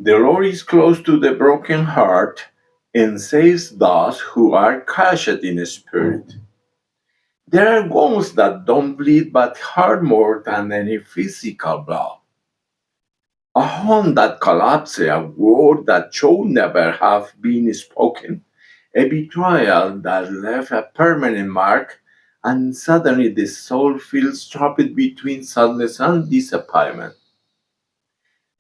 The Lord is close to the broken heart and saves those who are crushed in spirit. There are wounds that don't bleed but hurt more than any physical blow. A home that collapsed, a word that should never have been spoken, a betrayal that left a permanent mark, and suddenly the soul feels trapped between sadness and disappointment.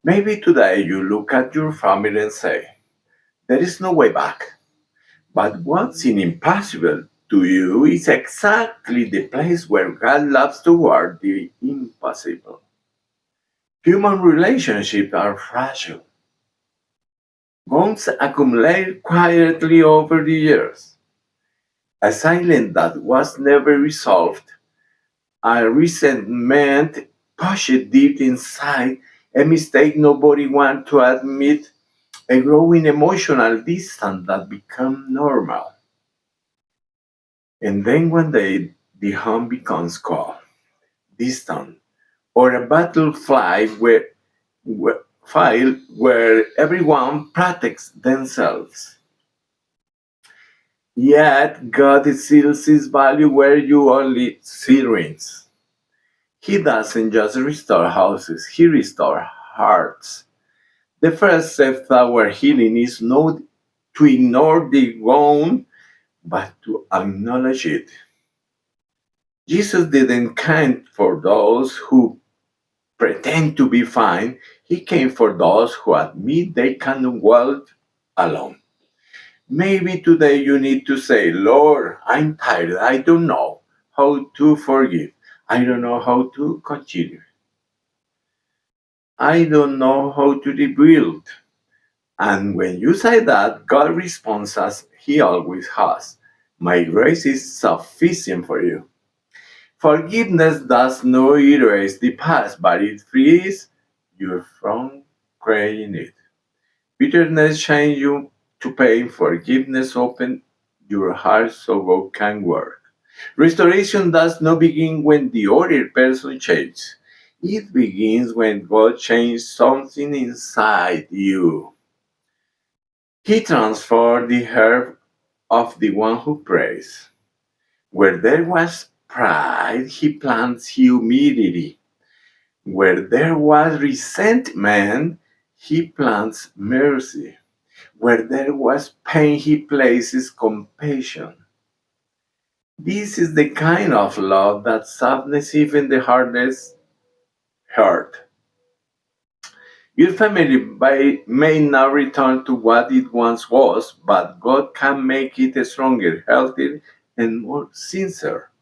Maybe today you look at your family and say, there is no way back. But what seems impossible to you is exactly the place where God loves toward the impossible. Human relationships are fragile. Wounds accumulate quietly over the years. A silence that was never resolved, a resentment pushed deep inside, a mistake nobody wants to admit, a growing emotional distance that becomes normal. And then one day the home becomes cold, distant, or a battlefield where everyone protects themselves. Yet God still sees value where you only see ruins. He doesn't just restore houses, He restores hearts. The first step toward healing is not to ignore the wound, but to acknowledge it. Jesus didn't come for those who pretend to be fine, He came for those who admit they can't walk alone. Maybe today you need to say, Lord, I'm tired. I don't know how to forgive. I don't know how to continue. I don't know how to rebuild. And when you say that, God responds as He always has. My grace is sufficient for you. Forgiveness does not erase the past, but it frees you from carrying it. Bitterness changes you to pain. Forgiveness opens your heart so God can work. Restoration does not begin when the other person changes. It begins when God changes something inside you. He transformed the heart of the one who prays. Where there was pride, He plants humility. Where there was resentment, He plants mercy. Where there was pain, He places compassion. This is the kind of love that softens even the hardest heart. Your family may not return to what it once was, but God can make it stronger, healthier, and more sincere.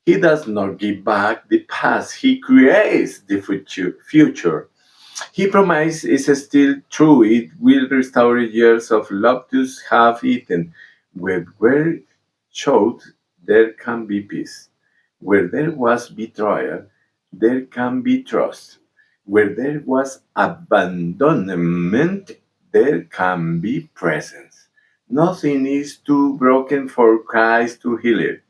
He does not give back the past, He creates the future. He promises is still true. It will restore years of love to have eaten. Where showed there can be peace. Where there was betrayal, there can be trust. Where there was abandonment, there can be presence. Nothing is too broken for Christ to heal it.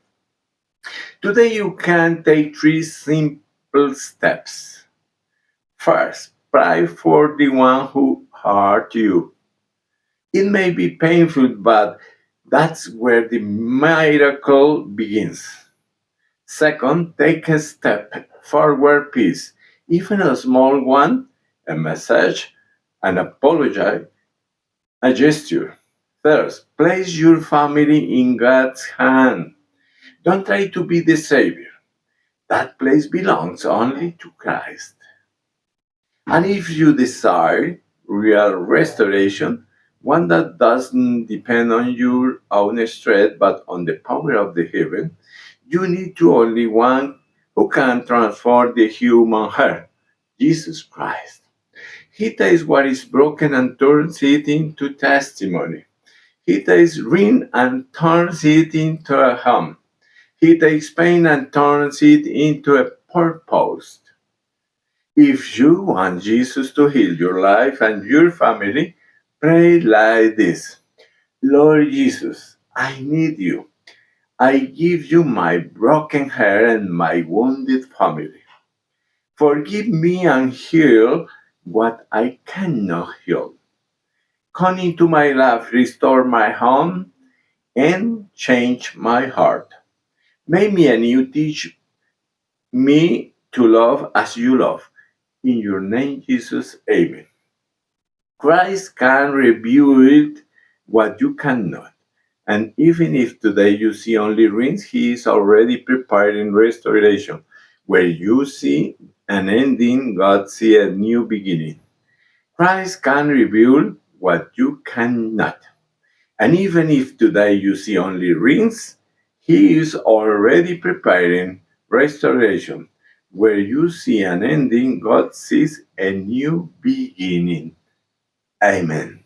Today you can take three simple steps. First, pray for the one who hurt you. It may be painful, but that's where the miracle begins. Second, take a step forward, peace, even a small one, a message, an apology, a gesture. Third, place your family in God's hand. Don't try to be the Savior. That place belongs only to Christ. And if you desire real restoration, one that doesn't depend on your own strength but on the power of the heaven, you need to only one who can transform the human heart, Jesus Christ. He takes what is broken and turns it into testimony. He takes ruin and turns it into a home. He takes pain and turns it into a purpose. If you want Jesus to heal your life and your family, pray like this: Lord Jesus, I need you. I give you my broken heart and my wounded family. Forgive me and heal what I cannot heal. Come into my life, restore my home, and change my heart. Make me anew, teach me to love as you love. In your name, Jesus, amen. Christ can rebuild what you cannot. And even if today you see only ruins, He is already preparing restoration. Where you see an ending, God sees a new beginning. Christ can rebuild what you cannot. And even if today you see only ruins, He is already preparing restoration. Where you see an ending, God sees a new beginning. Amen.